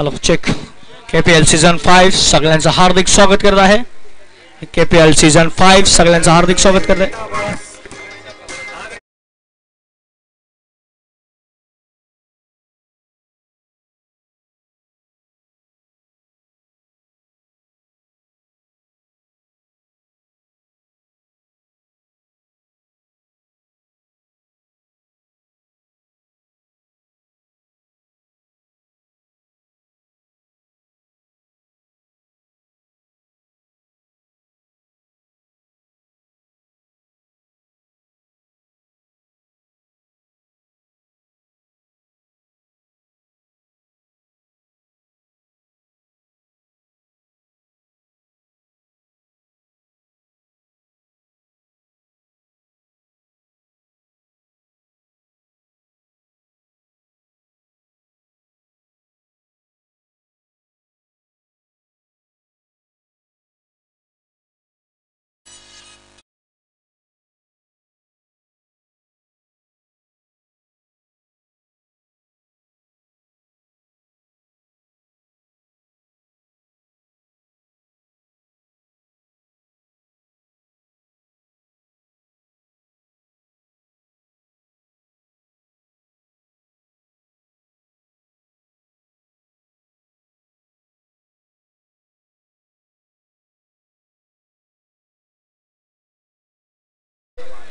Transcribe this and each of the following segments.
Hello check. KPL season 5 सगळ्यांचं हार्दिक स्वागत करत आहे. KPL सीझन 5 सगळ्यांचं हार्दिक स्वागत करत आहे.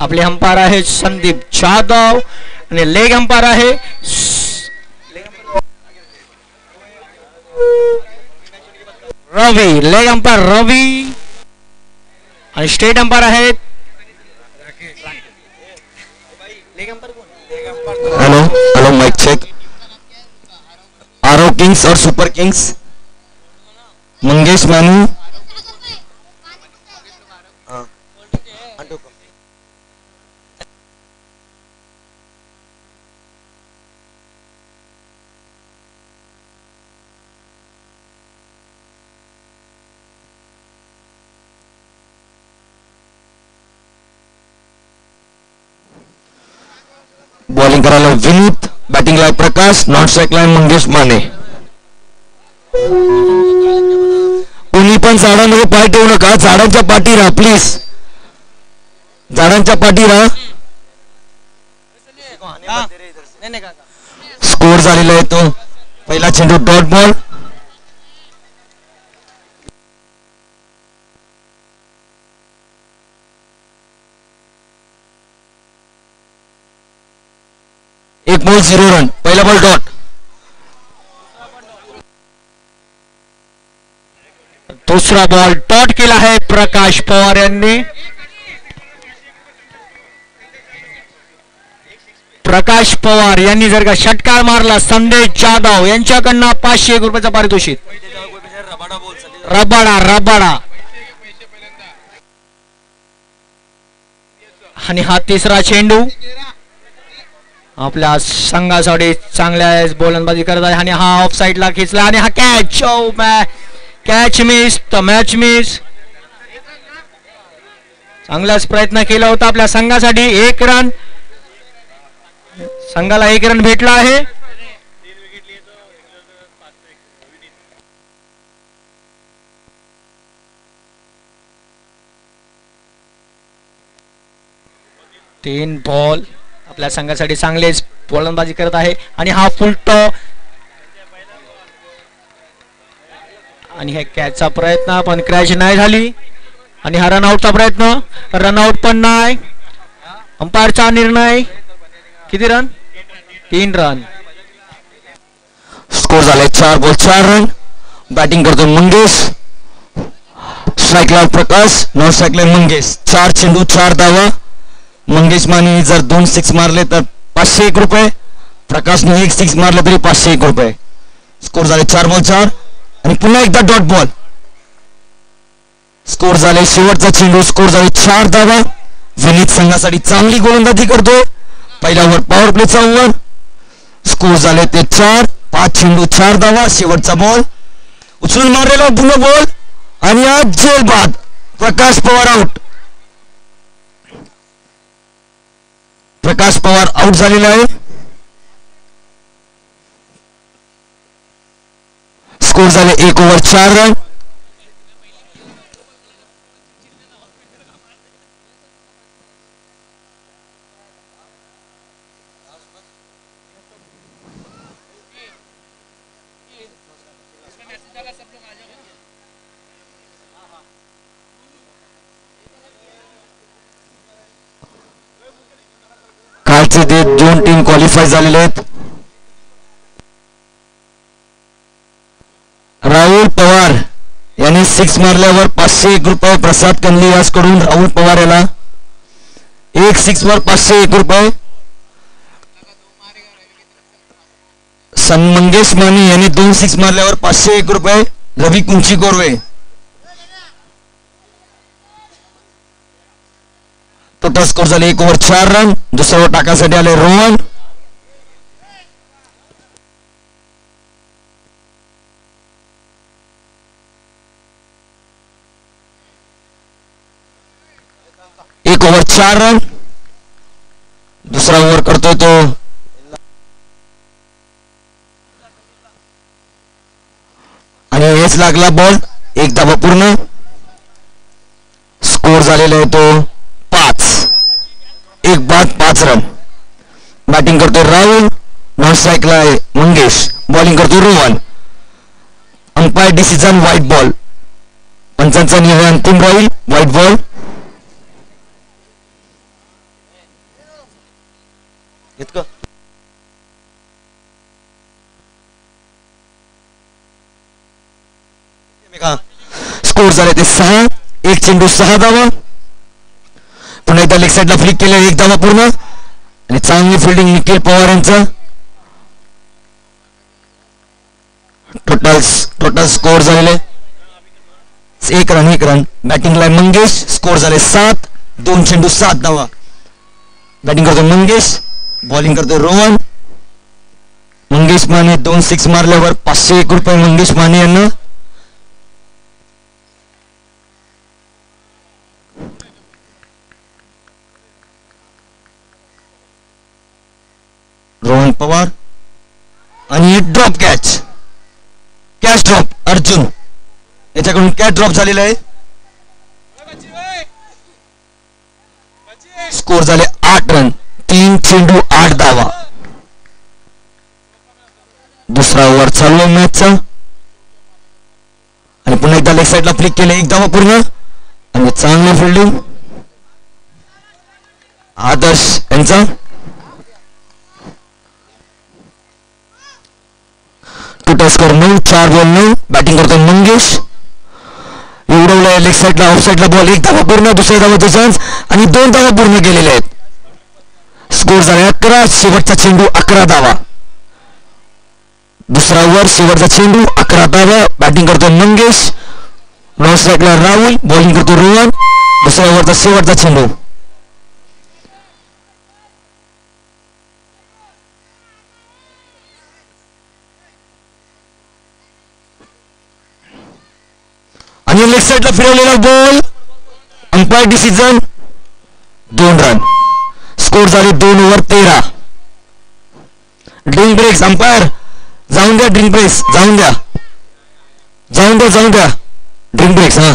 आपले अंपायर आहे संदीप जाधव आणि लेग अंपायर आहे रवी. लेग अंपायर रवी आणि स्टेट अंपायर आहेत hello hello mic check. RO kings और super kings Mangesh Manu bowling करायला विनीत, बॅटिंगला Prakash, non strike line Mangesh Mane. कोणी पण झाडांमध्ये पाय ठेवू नका, झाडांच्या पाठी राहा प्लीज, झाडांच्या पाठी राहा. स्कोर झालेला आहे तो पहिला चेंडू डॉट बॉल. एक बॉल 0 रन. पहिला बॉल डॉट. दुसरा बॉल डॉट केला आहे प्रकाश पवार यांनी. प्रकाश पवार यांनी जर का षटकार मारला संदेश जाधव यांच्याकडनं 501 रुपयाचा पारितोषिक. Rabada Rabada. आणि हा तिसरा चेंडू आपल्या संघासाठी चांगल्या गोलंदाजी करत आहे आणि हा ऑफ साइडला खेचला आणि हा कॅच. कॅच मिस तर मॅच मिस. चांगलाच प्रयत्न केला होता आपल्या संघासाठी. 1 रन संघाला 1 रन भेटला आहे. तीन बॉल आपल्या संघासाठी चांगलेच गोलंदाजी करत आहे आणि हा फुलटो आणि हे कॅचचा प्रयत्न पण क्रॅच नाही झाली आणि हा रनआउटचा प्रयत्न. रनआउट पण नाही. अंपायरचा निर्णय. किती रन? 3 रन. स्कोर झाले 4 बॉल 4 रन. बॅटिंग करतो मंगेश, स्ट्राईकला प्रकाश, नॉन स्ट्राईकला मंगेश. 4 चेंडू 4 धावा. मंगेश माने जर 2 6 मारले तर 501 रुपये. प्रकाशने 1 6 मारले तरी 501 रुपये. स्कोर झाले 4 बॉल 4 आणि पुन्हा एकदा डॉट बॉल. स्कोर झाले शेवटचा चेंडू. स्कोर झाले 4 धावा. विनीत संघासाठी चांगली गोलंदाजी करतोय. पहिला ओव्हर पॉवर प्लेचा ओव्हर. स्कोर झाले ते 4. 5 चेंडू 4 धावा. शेवटचा बॉल उचलून मारलेला पुन्हा बॉल आणि आज जेल बाद. प्रकाश पवार आउट. प्रकाश पवार आउट झालेला आहे. स्कोर झाले 1 ओव्हर 4 रन. कालचे ते 2 टीम क्वालिफाय झालेले आहेत. राहुल पवार यांनी 6 मारल्यावर 501 रुपये. प्रसाद कंदली यासकडून राहुल पवार याला 1 6 वर 501 रुपये. मंगेश माने यांनी 2 6 मारल्यावर 501 रुपये. रवी कुंची कोरवे. टोटल स्कोर झाले 1 ओव्हर 4 रन. दुसऱ्या ओव्हर टाकासाठी आले रोहन. एक ओव्हर 4 रन. दुसरा ओव्हर करतोय तो आणि हेच लागला बॉल. 1 धावा पूर्ण. स्कोर झालेला आहे तो 5. 1 बाद 5 रन. बॅटिंग करतोय राहुल. नॉन स्ट्राईकला आहे मंगेश. बॉलिंग करतोय Rohan. Umpire decision white ball. पंचांचा निर्णय अंतिम राहील. White ball. स्कोर झाले ते 6. 1 चेंडू 6 धावा. पुन्हा एकदा लेग साईडला फ्लिक केले. 1 धावा पूर्ण. आणि चांगली फिल्डिंग निखिल पवार यांचं. टोटल स्कोर झालेले 1 रन 1 रन. बॅटिंगला मंगेश. स्कोर झाले 7. 2 चेंडू 7 धावा. बॅटिंग करतो मंगेश. बॉलिंग करतो रोहन. मंगेश माने 2 6 मारल्यावर 501 रुपये मंगेश माने यांना. रोहन पवार आणि ड्रॉप कॅच ड्रॉप. अर्जुन याच्याकडून कॅच ड्रॉप झालेला आहे. स्कोर झाले 8 रन. 3 चेंडू 8 धावा. दुसरा ओव्हर चालू आहे मॅचचा. आणि पुन्हा एकदा लेग साईडला फ्लिक केले. 1 धावा पूर्ण. आणि चांगली फिल्डिंग आदर्श यांचा. Total score 9. 4 बॉल 9. बॅटिंग करतो मंगेश. उडवलाय लेग साईडला ऑफ साईडला बॉल. 1 धावा पूर्ण. दुसऱ्या धावाचा चान्स आणि 2 धावा पूर्ण केलेले आहेत. स्कोर झाले 11. शेवटचा चेंडू 11 धावा. दुसरा ओव्हर शेवटचा चेंडू 11 धावा. बॅटिंग करतो मंगेश. नॉन स्ट्राईकला राहुल. बॉलिंग करतो रोहन. दुसऱ्या ओव्हरचा शेवटचा चेंडू. आणि लेग साईडला फिरवलेला ball. Umpire decision 2 run. Score झाले 2 ओव्हर 13. Drink breaks. अंपायर जाऊन द्या. ड्रिंक ब्रेक्स जाऊन द्या. Drink breaks. हा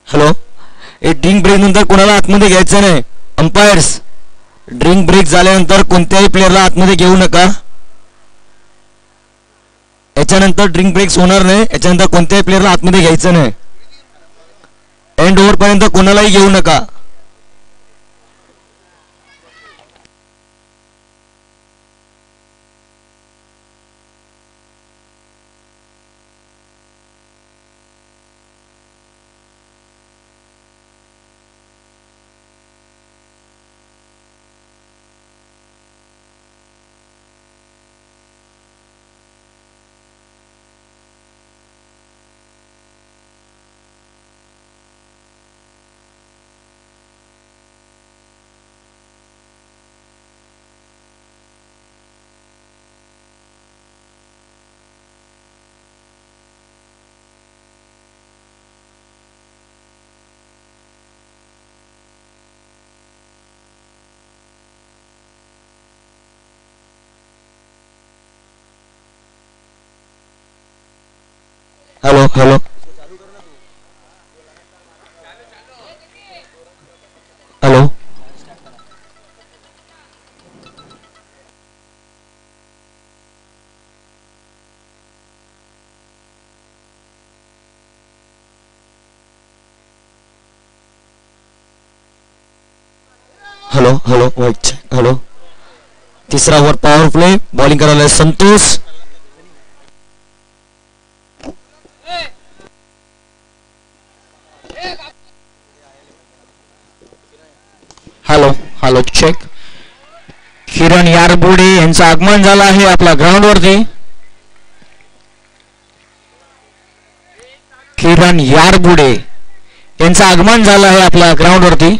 हॅलो. ड्रिंक ब्रेक नंतर कोणाला आतमध्ये घ्यायचं नाही. अंपायर्स ड्रिंक ब्रेक झाल्यानंतर कोणत्याही प्लेअरला आतमध्ये घेऊ नका. याच्यानंतर ड्रिंक ब्रेक्स होणार नाही. याच्यानंतर कोणत्याही प्लेअरला आतमध्ये घ्यायचं नाही. एंड ओव्हर पर्यंत कोणालाही घेऊ नका. Hello hello hello hello hello वाईट हॅलो तिसरा ओव्हर पॉवर प्ले बॉलिंग करायला संतोष हॅलो हॅलो चेक किरण यारबुडे यांचं आगमन झालं आहे आपल्या ग्राउंड वरती किरण यारबुडे यांचं आगमन झालं आहे आपल्या ग्राउंड वरती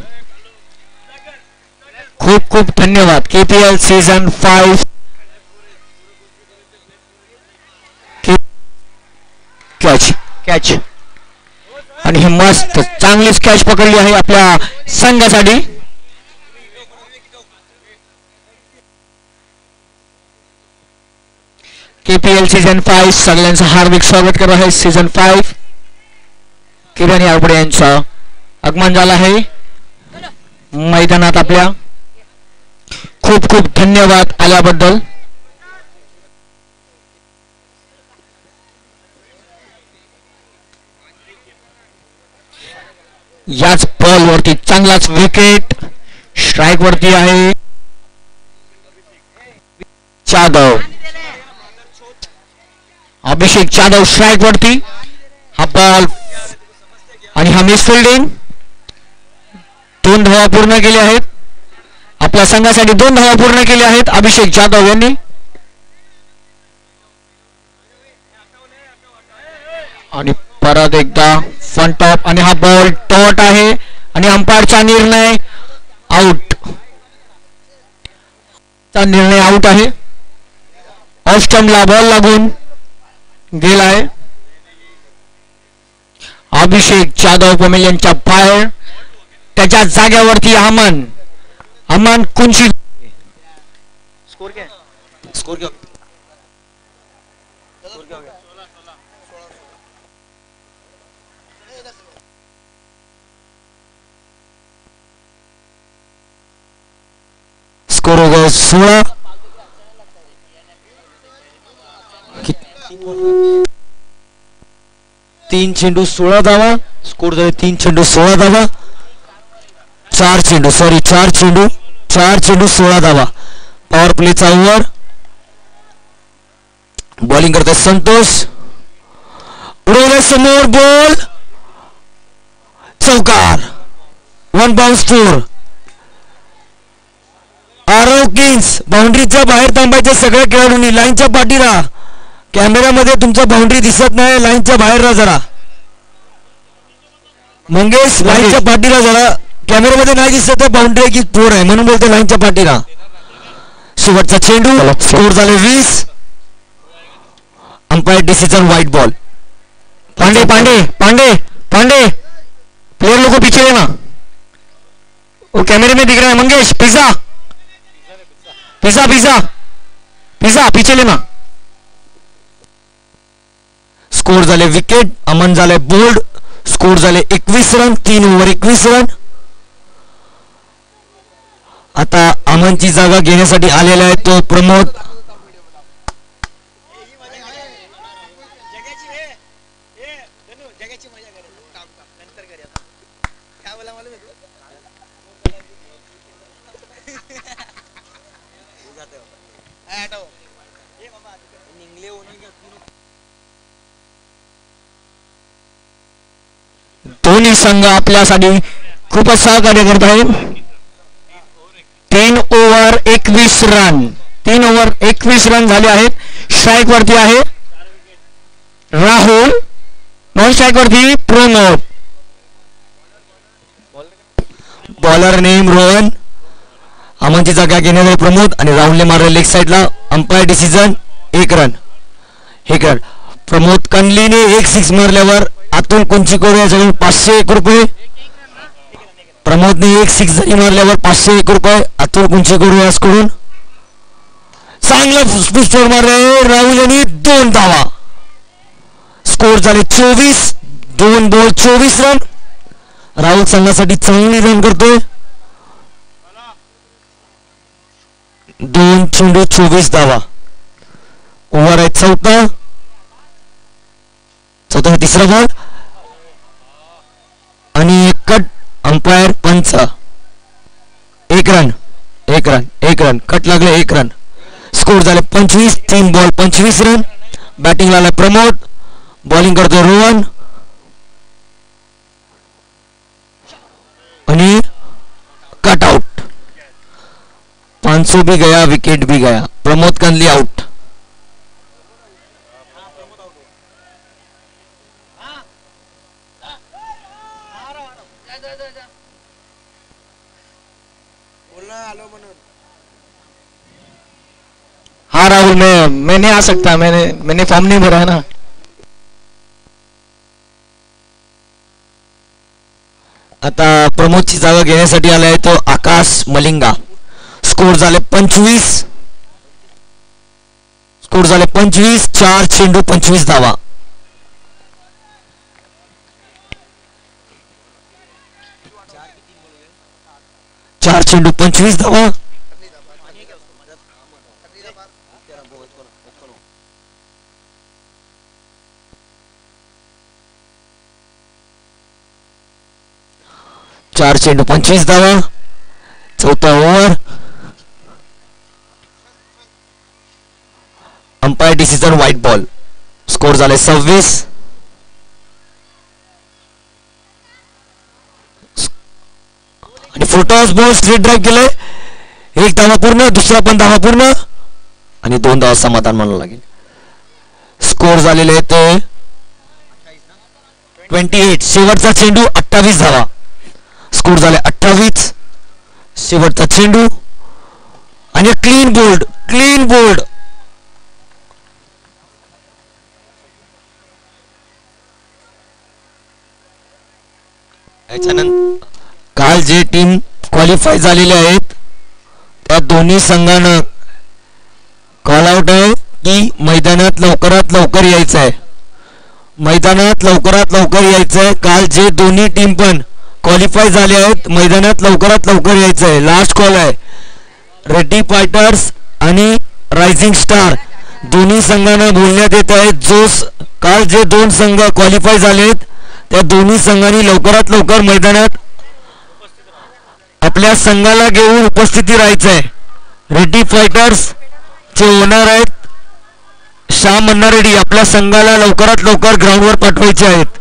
खूप खूप धन्यवाद KPL सीझन 5 कॅच कॅच आणि ही मस्त चांगलीच कॅच पकडली आहे आपल्या संघासाठी KPL सीझन 5 सगळ्यांचं हार्दिक स्वागत करत आहे सीझन 5 किरण यारबुडे यांचं आगमन झालं आहे मैदानात आपल्या खूप खूप धन्यवाद आल्याबद्दल याच बॉल वरती चांगलाच विकेट स्ट्राइक वरती आहे जाधव अभिषेक जाधव स्ट्राइक वरती हा बॉल आणि हा मिस फिल्डिंग 2 धावा पूर्ण केल्या आहेत आपल्या संघासाठी 2 धावा पूर्ण केल्या आहेत अभिषेक जाधव यांनी आणि परत एकदा फ्रंट टॉप आणि हा बॉल डॉट आहे आणि अंपायरचा निर्णय आउट चा निर्णय आउट आहे ऑफ स्टंपला बॉल लागून गेला आहे अभिषेक जाधव पमेल यांच्या बाहेर त्याच्या जाग्यावरती अमन कुंची स्कोर क्या स्कोर क्या स्कोर हो गया 16 3 चेंडू 16 धावा स्कोर झाले 3 चेंडू 16 धावा 4 चेंडू 16 धावा पॉवर प्लेचा ओव्हर बॉलिंग करते संतोष उडवले समोर बॉल चौकार 1 बाउन्स 4 आरव किंग्स बाउंड्रीच्या बाहेर थांबायचे सगळ्या खेळाडूंनी लाईनच्या पाठी राहा कॅमेऱ्यामध्ये तुमचा बाउंड्री दिसत नाही लाईनच्या बाहेर राहा जरा मंगेश लाईनच्या पाठीला जरा कॅमेऱ्यामध्ये नाही दिसत आहे बाउंड्री की 4 आहे म्हणून बोलतो लाईनच्या पाठीला शेवटचा चेंडू स्कोर झाले 20 umpire decision white ball Pandey Pandey Pandey Pandey player लोगों पीछे लेना वो कैमरे में दिख रहा है Mangesh pizza pizza pizza pizza पीछे लेना स्कोर झाले विकेट अमन झाले बोल्ड स्कोर झाले 21 रन 3 ओव्हर 21 रन आता अमनची जागा घेण्यासाठी आलेला आहे तो प्रमोद दोन्ही संघ आपल्यासाठी खूपच सहकार्य करत आहेत 3 ओव्हर 21 रन 3 ओव्हर 21 रन झाले आहेत स्ट्राइक वरती आहे राहुल नॉन स्ट्राइक वरती प्रमोद बॉलर नेम रोहन अमनची जागा घेण्यासाठी प्रमोद आणि राहुलने मारले लेग साइडला अंपायर डिसिजन 1 रन प्रमोद कंडलीने 1 सिक्स मारल्यावर अतुल कुंचीकोर याच्याकडून 501 रुपये प्रमोदने 1 सिक्स जरी मारल्यावर 501 रुपये अतुल कुंचीकोर याकडून चांगला स्पीड मारले राहुल यांनी 2 धावा स्कोर झाले 24. 2 बॉल 24 रन. राहुल संघासाठी चांगली रन करतोय. 2 चेंडू 24 धावा. ओव्हर आहे चौथा तिसरा बॉल आणि एक कट. अंपायर पंच. 1 रन कट लागले. 1 रन. स्कोर झाले 25. 3 बॉल 25 रन. बॅटिंगला आला प्रमोद. बॉलिंग करतोय रोहन आणि कट आउट. 500 भी गया, विकेट भी गया. प्रमोद कांदली आउट. हाँ राहुल, मैं नहीं आ सकता. मैंने फॉर्म नहीं भरा है ना. आता प्रमोदची जागा घेण्यासाठी आलाय तो आकाश मलिंगा. स्कोर झाले 25. 4 चेंडू 25 धावा. चार चेंडू 25 धावा. चार चेंडू 25 धावा. चौथा over. Umpire decision white ball. Score झाले 26. आणि फुलटॉस बॉल स्ट्रेट ड्राईव्ह केले. 1 धावा पूर्ण. दुसरा पण धावा पूर्ण आणि 2 धावा समाधान म्हणावं लागेल. स्कोर झालेले ते 28. शेवटचा चेंडू 28 धावा. स्कोर झाले 28. शेवटचा चेंडू आणि क्लीन बोल्ड. याच्यानंतर काल जे टीम क्वालिफाय झालेले आहेत त्या दोन्ही संघांना कॉल आउट आहे की मैदानात लवकरात लवकर यायचं आहे. काल जे दोन्ही टीम पण क्वालिफाय झाले आहेत मैदानात लवकरात लवकर यायचं आहे. लास्ट कॉल आहे. रेड्डी फायटर्स आणि रायझिंग स्टार दोन्ही संघांना बोलण्यात येत आहे. काल जे 2 संघ क्वालिफाय झालेत त्या दोन्ही संघांनी लवकरात लवकर मैदानात आपल्या संघाला घेऊन उपस्थिती राहायचं आहे. रेड्डी फायटर्स चे ओनर आहेत श्याम मन्ना रेड्डी. आपल्या संघाला लवकरात लवकर ग्राउंडवर पाठवायचे आहेत.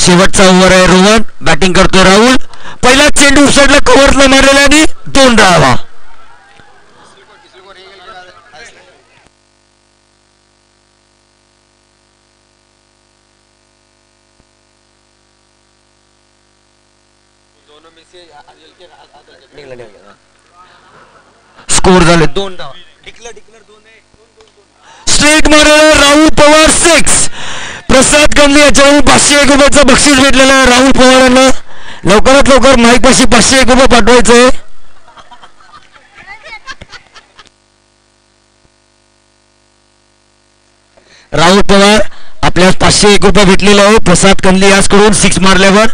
शेवटचा ओव्हर आहे. रोहन बॅटिंग करतोय. राहुल पहिला चेंडू उसडला कव्हरला मारलेला आणि 2 धावा. स्कोर झाले 2 धावा. स्ट्रेट मारलेला राहुल पवार 6. प्रसाद कंदले याच्यावरून 501 रुपयाचं बक्षीस भेटलेलं आहे. राहुल पवारांना लवकरात लवकर माईक पाशी 501 रुपये पाठवायचे. राहुल पवार आपल्याला 501 रुपये भेटलेले आहे प्रसाद कंदले याचकडून 6 मारल्यावर.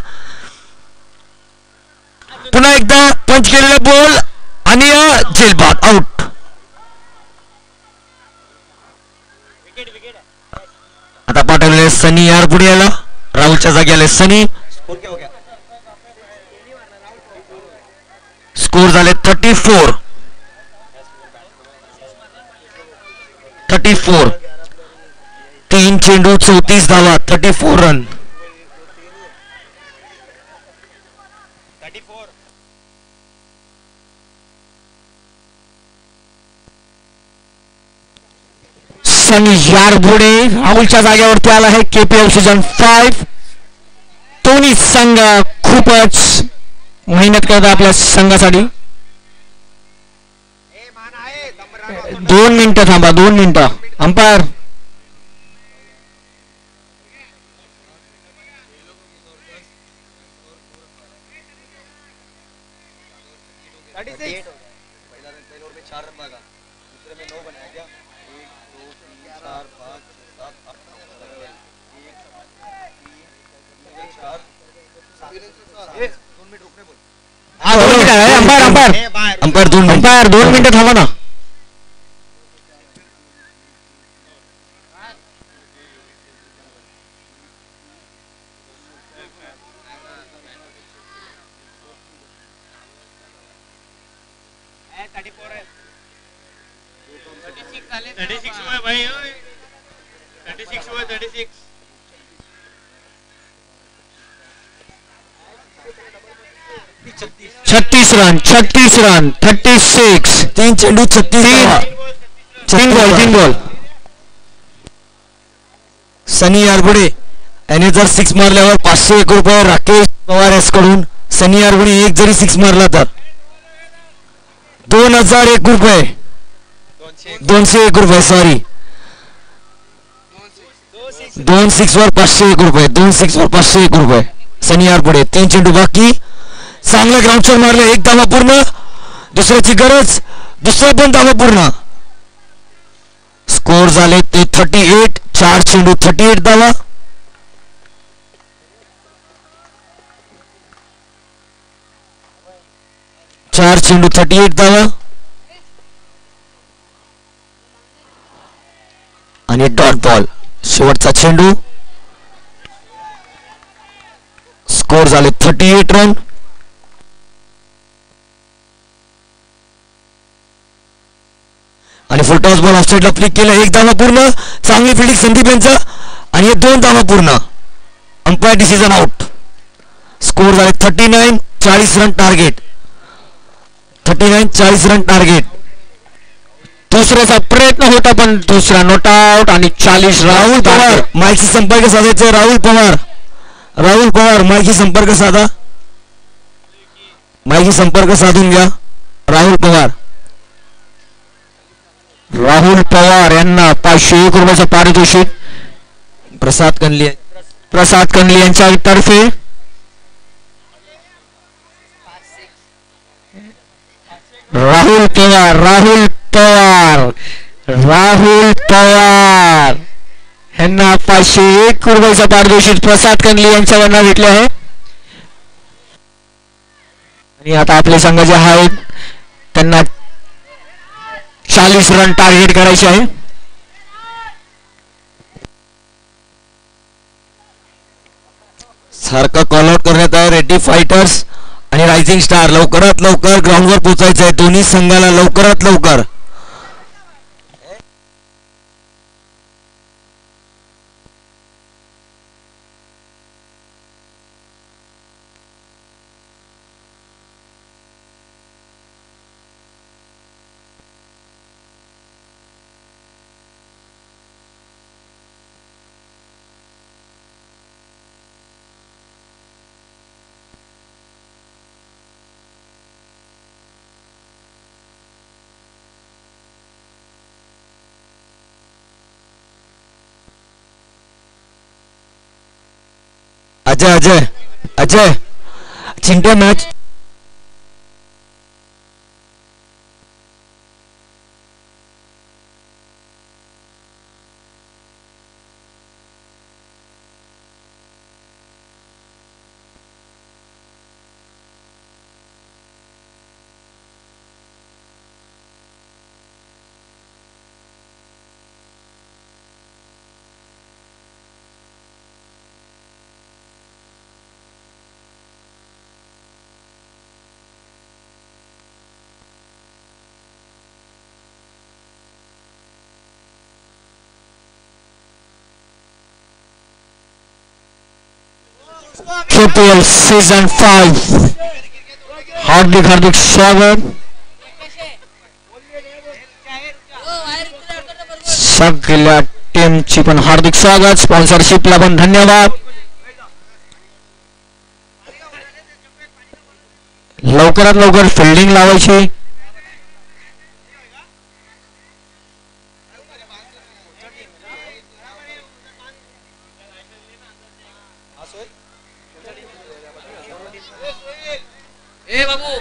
पुन्हा एकदा पंच केलेला बॉल आणि झेलबाद आउट. आता पाठवलेले सनी यार पुढे आला. राहुलच्या जागी आले सनी. स्कोर झाले 34. 3 चेंडू 34 धावा. 34 रन. सनी यार पुढे राहुलच्या जागेवरती आला आहे. KPL season 5. दोन्ही संघ खूपच मेहनत करतात आपल्या संघासाठी. 2 मिनिटं थांबा. 2 मिनिटं. अंपायर पहले ओवर में 4 रन भागा. दूसरे में 9 बनाया क्या. 1 2 3 4 5 umpire umpire umpire 2 minute. Umpire 2 मिनिटं थांबा ना. छत्तीस रन 36. 3 चेंडू 36 धावा. 3 बॉल. सनी यारगुडे याने जर 6 मारल्यावर 501 रुपये राकेश पवार याकडून. सनी यारगुडे एक जरी 6 मारला तर 2001 रुपये. 201 रुपये सॉरी. 2 6 वर 501 रुपये. 2 6 वर 501 रुपये. सनी यारगुडे. 3 चेंडू बाकी. चांगला ग्राउंड शॉट मारले. एक धावा पूर्ण. दुसऱ्याची गरज. दुसरा पण धावा पूर्ण. स्कोर झाले ते 38. 4 चेंडू 38 धावा. चार चेंडू 38 धावा. आणि डॉट बॉल. शेवटचा चेंडू. स्कोर झाले 38 रन. आणि फुलटॉस बॉल ऑफसाईडला फ्लिक केलं. एक धावा पूर्ण. चांगली फिल्डिंग संदीप यांचा. आणि हे 2 धावा पूर्ण. Umpire decision out. स्कोर झाले 39. 40 रन टार्गेट. 39 40 run target. दुसऱ्याचा प्रयत्न होता पण दुसरा नॉट आउट. आणि 40 राहुल पवार माईकशी संपर्क साधायचा. राहुल पवार माईकशी संपर्क साधा. माईकशी संपर्क साधून घ्या. राहुल पवार यांना 501 रुपयाचं पारितोषिक. प्रसाद कनले यांच्या तर्फे. राहुल पवार यांना 501 रुपयाचं पारितोषिक प्रसाद कनले यांच्यावरनं भेटले आहे. आणि आता आपले संघ जे आहेत त्यांना 40 रन टार्गेट करायचे आहे. सारखा कॉल आउट करण्यात आहे. रेड्डी फायटर्स आणि रायझिंग स्टार लवकरात लवकर ग्राउंडवर पोहोचायचं आहे. दोन्ही संघाला लवकरात लवकर. Ajay Chintya match KPL season 5 हार्दिक स्वागत. सगळ्या टीमची पण हार्दिक स्वागत. स्पॉन्सरशिपला पण धन्यवाद. लवकरात लवकर फिल्डिंग लावायची. बाबू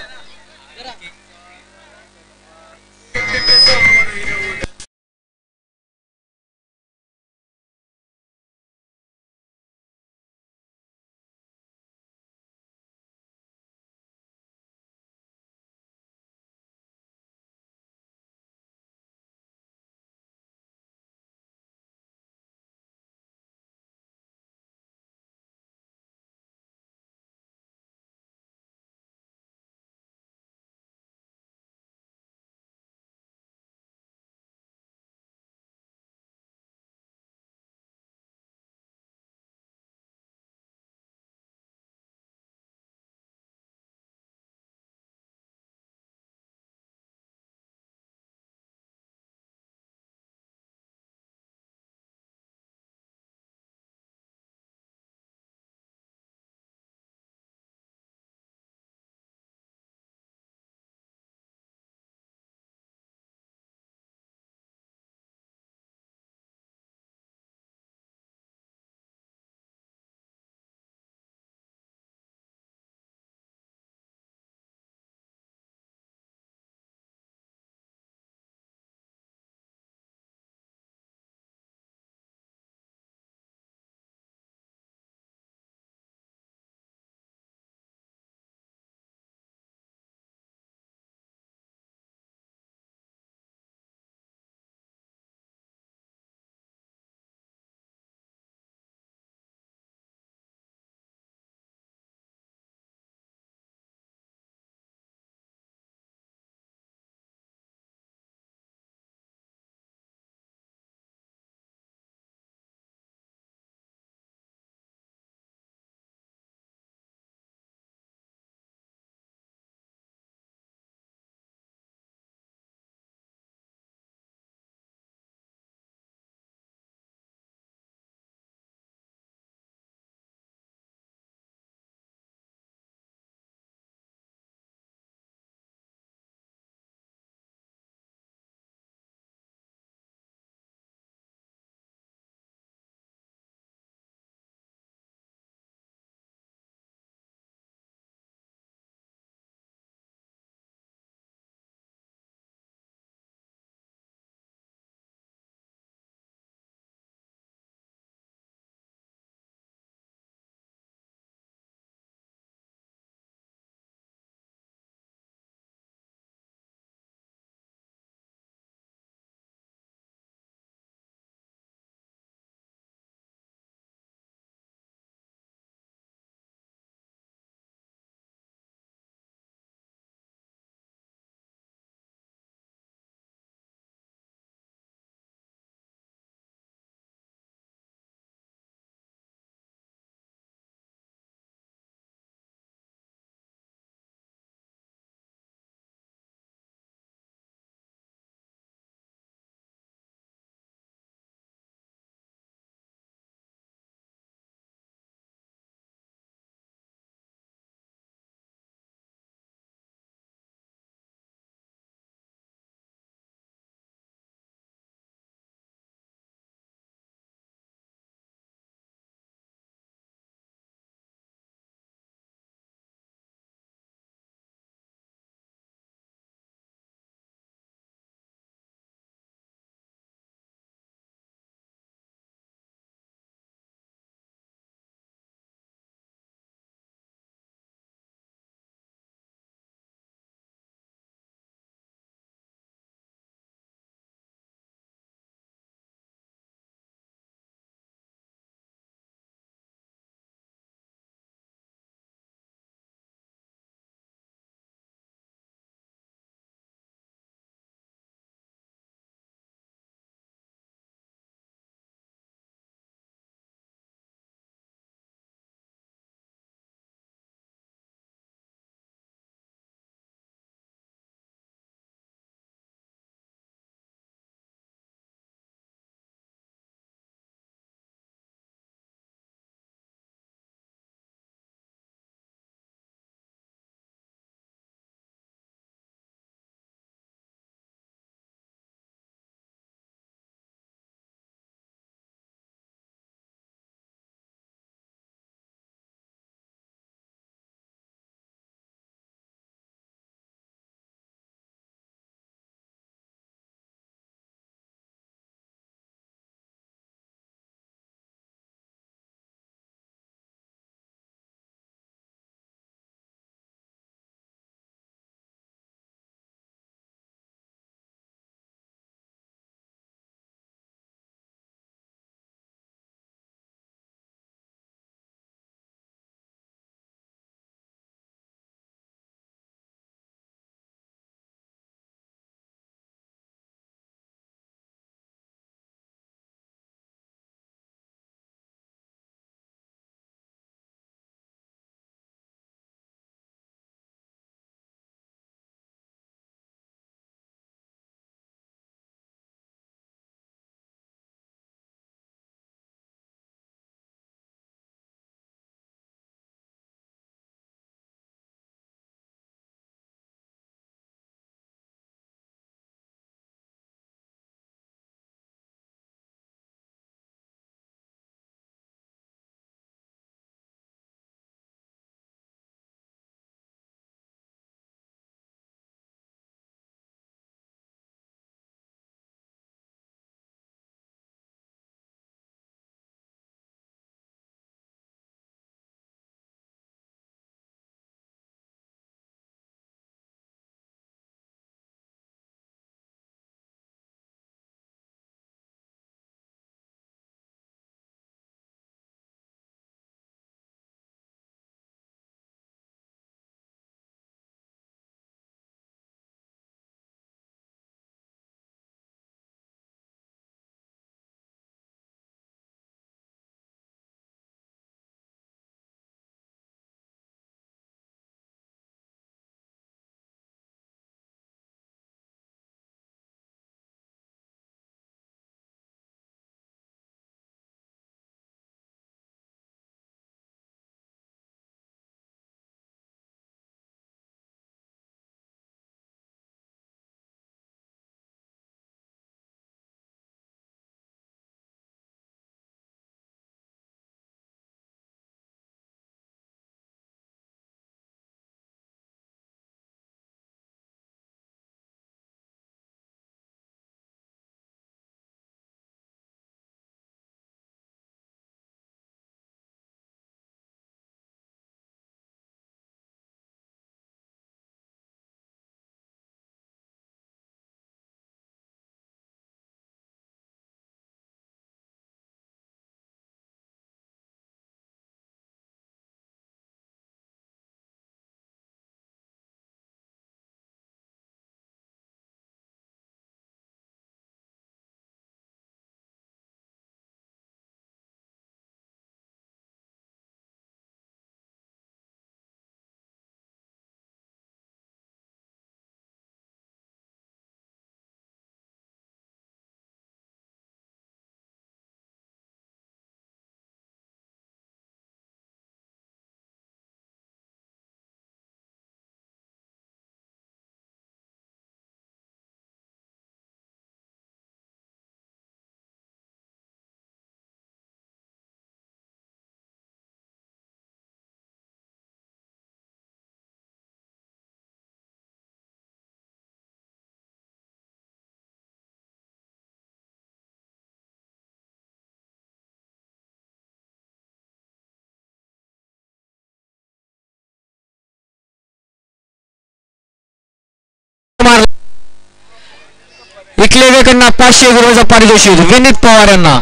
इकलेवेकडनं 500 रुपयाचं पारितोषिक विनीत पवार यांना.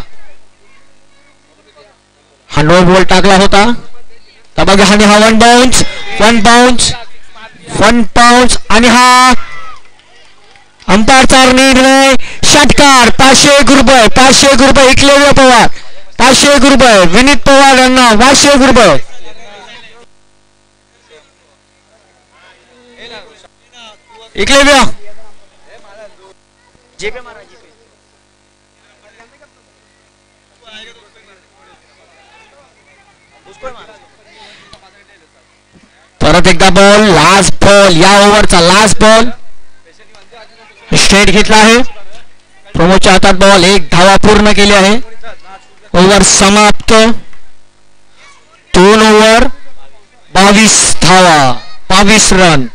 हा नो बॉल टाकला होता. तर बघा आणि हा वन बाउन्स आणि हा अंपायरचा निर्णय. षटकार. 501 रुपये इकलेवे पवार. 501 रुपये विनीत पवार यांना. 501 रुपये. इकलेवे परत एकदा बॉल. Last ball. या ओव्हरचा लास्ट बॉल स्ट्रेट घेतला आहे. प्रमोदच्या हातात बॉल. 1 धावा पूर्ण केली आहे. ओव्हर समाप्त. 2 ओव्हर 22 धावा 22 रन.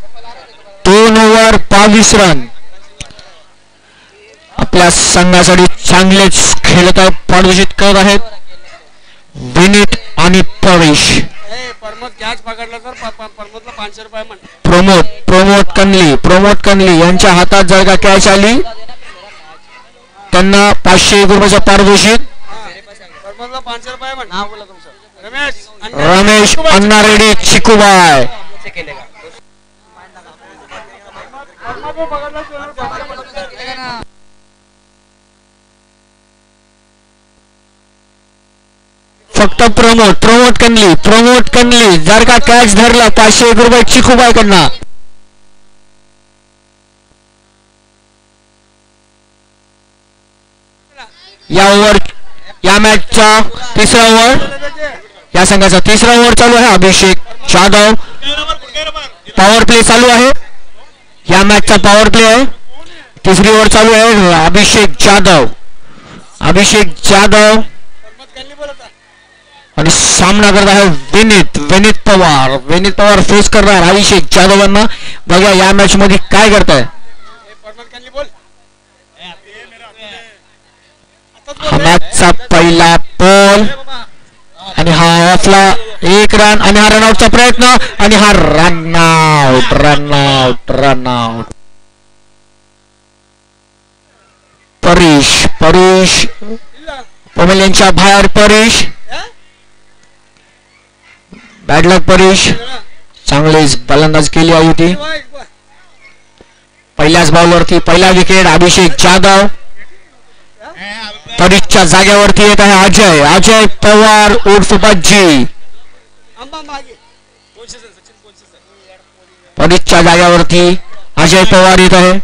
2 over 22 run. आपल्या संघासाठी चांगलेच खेळत आहेत. पारितोषिक करत आहेत विनीत आणि पवेश. प्रमोद कनली यांच्या हातात जर का कॅच आली त्यांना 501 रुपयाचं पारितोषिक. रमेश अण्णा रेड्डी चिकूबाय. फक्त प्रमोद कनली जर का कॅच धरला 501 रुपये चिकूबाय कडनं. या मॅचचा तिसरा ओव्हर. या संघाचा तिसरा ओव्हर चालू आहे. अभिषेक जाधव. पॉवर प्ले चालू आहे. या मॅचचा पॉवर प्ले आहे. तिसरी ओव्हर चालू आहे. अभिषेक जाधव आणि सामना करत आहे विनीत पवार फेस करणार अभिषेक जाधव यांना. बघा या मॅच मध्ये काय करताय. हा मॅचचा पहिला बॉल आणि हा ऑफला 1 रन आणि हा रनआउटचा प्रयत्न आणि हा रनआउट. परेश पमेल यांच्या बाहेर. परेश बॅड लक. परेश चांगलीच फलंदाज केली आहे होती. पहिल्याच बॉलवरती पहिला विकेट. अभिषेक जाधव. परेशच्या जागेवरती येत आहे अजय पवार उर्फ बज्जी. परेशच्या जागेवरती अजय पवार येत आहे.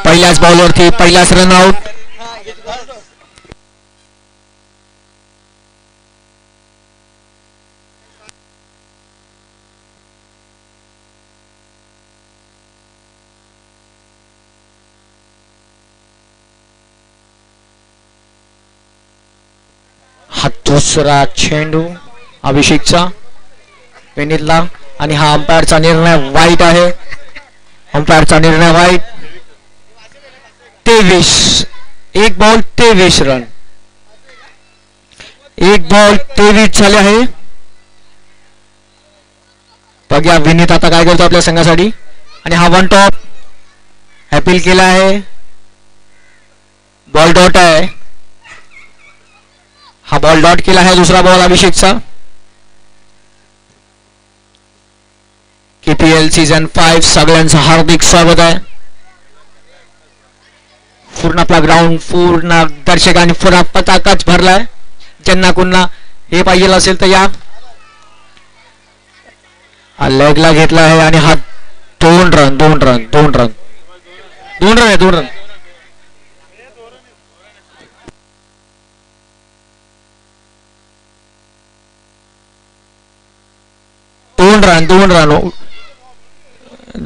पहिल्याच बॉलवरती पहिलाच रनआउट. हा दुसरा चेंडू अभिषेकचा विनीतला आणि हा अंपायरचा निर्णय वाईट आहे. 23 1 बॉल 23 रन. 1 बॉल 23 झाले आहे. बघा विनीत आता काय करतो आपल्या संघासाठी. आणि हा वन टॉप अपील केला आहे. बॉल डॉट आहे. हा बॉल डॉट केला आहे. दुसरा बॉल अभिषेकचा. KPL सीझन 5 सगळ्यांचं हार्दिक स्वागत आहे. पूर्ण आपला ग्राउंड पूर्ण दर्शकांनी पूर्ण पताकाच भरलाय. ज्यांना कुणा हे पाहिजे असेल तर या. लेगला घेतला आहे आणि हा 2 रन आहे.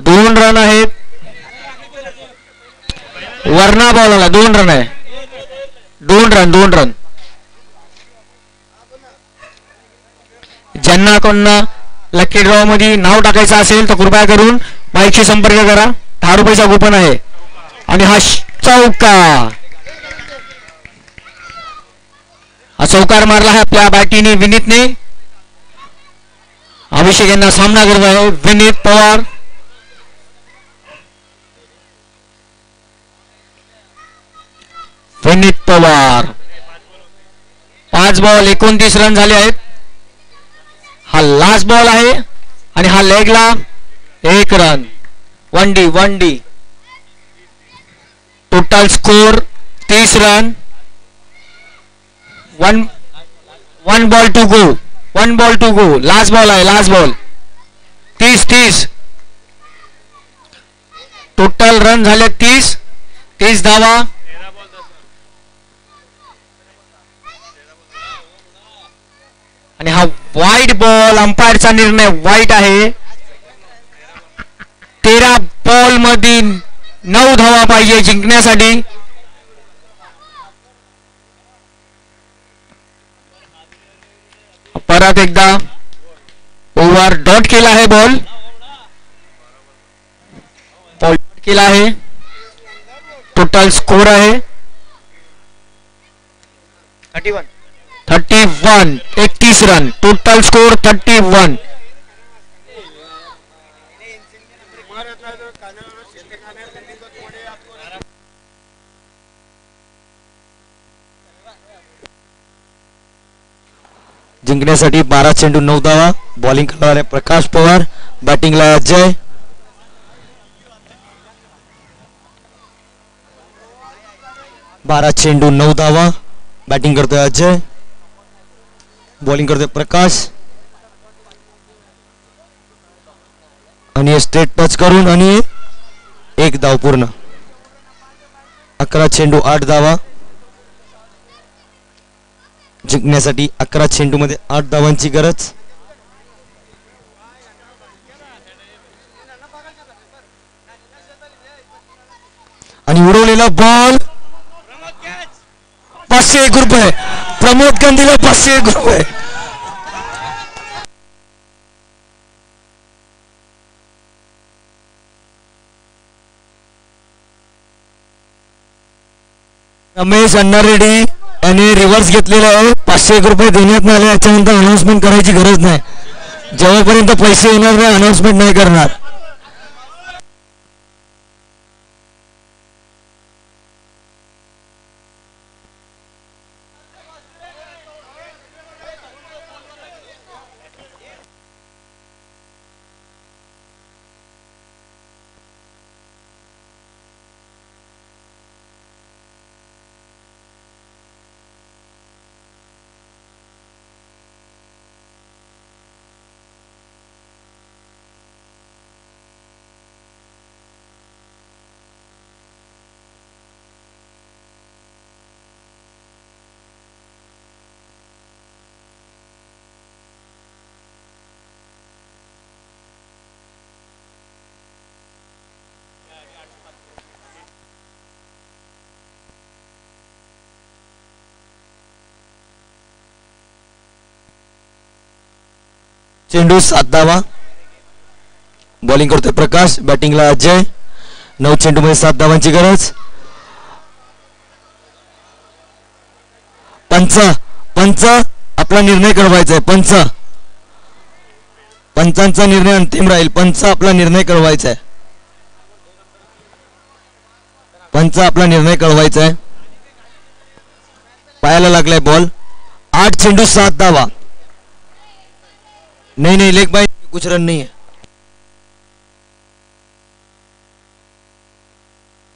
2 रन आहेत. वरना बॉलला 2 रन आहे. 2 रन. ज्यांना कोणा लकी ड्रॉ मध्ये नाव टाकायचं असेल तर कृपया करून माईकशी संपर्क करा. 10 रुपयाचा कुपन आहे. आणि हा चौकार मारला आहे आपल्या बॅटीने विनीतने. अभिषेक यांना सामना करत आहे विनीत पवार. विनीत पवार. 5 बॉल 29 रन झाले आहेत. हा लास्ट बॉल आहे आणि हा लेगला 1 run. 1D. Total score 30 run. 1 ball to go. Last ball आहे. Last ball. 30. टोटल रन झाले 30 धावा. आणि हा वाईट बॉल. अंपायरचा निर्णय वाईट आहे. 13 बॉल मध्ये 9 धावा पाहिजे जिंकण्यासाठी. परत एकदा ओव्हर डॉट केला आहे. बॉल केला आहे. टोटल स्कोर आहे 31. 31 रन. Total score 31. जिंकण्यासाठी 12 चेंडू 9 धावा. बॉलिंग करणारे प्रकाश पवार. बॅटिंगला अजय. बारा चेंडू 9 धावा. बॅटिंग करतोय अजय. बॉलिंग करतोय प्रकाश. आणि स्ट्रेट टच करून आणि 1 धाव पूर्ण. 11 चेंडू 8 धावा. जिंकण्यासाठी 11 चेंडू मध्ये 8 धावांची गरज. आणि उडवलेला बॉल. 501 रुपये. प्रमोद गांधीला 501 रुपये. रमेश अण्णा रेड्डी यांनी रिव्हर्स घेतलेला आहे. 501 रुपये देण्यात आले. याच्यानंतर अनाउन्समेंट करायची गरज नाही. जेव्हापर्यंत पैसे येणार नाही अनाउन्समेंट नाही करणार. चेंडू 7 धावा. बॉलिंग करतोय प्रकाश. बॅटिंगला अजय. 9 चेंडू मध्ये 7 धावांची गरज. पंच आपला निर्णय कळवायचा आहे. पंचांचा निर्णय अंतिम राहील. पंच आपला निर्णय कळवायचा आहे. आपला निर्णय कळवायचा आहे. पायाला लागलाय बॉल. 8 चेंडू 7 धावा. नहीं लेग बाय. कुछ रन नहीं है.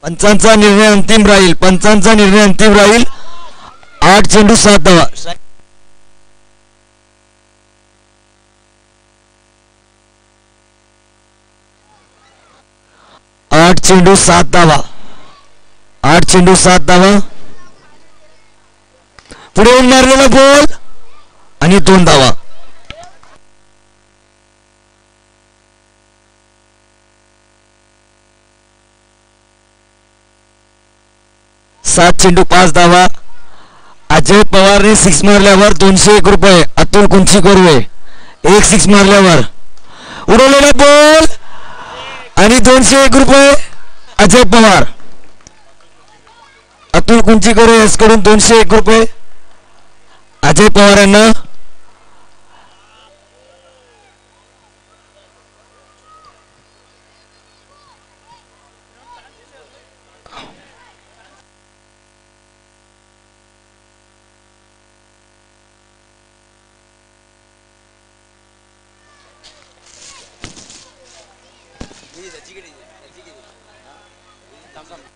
पंचांचा निर्णय अंतिम राहील. 8 चेंडू 7 धावा. 8 चेंडू 7 धावा. 8 चेंडू 7 धावा. पुढे मारलेला बॉल आणि 2 धावा. 7 चेंडू 5 धावा. अजय पवारने 6 मारल्यावर 201 रुपये. अतुल कुंची कोरवे 1 6 मारल्यावर. उडवलेला बॉल आणि 201 रुपये अजय पवार. अतुल कुंची कोरवे याकडून 201 रुपये अजय पवार यांना. थांब थांब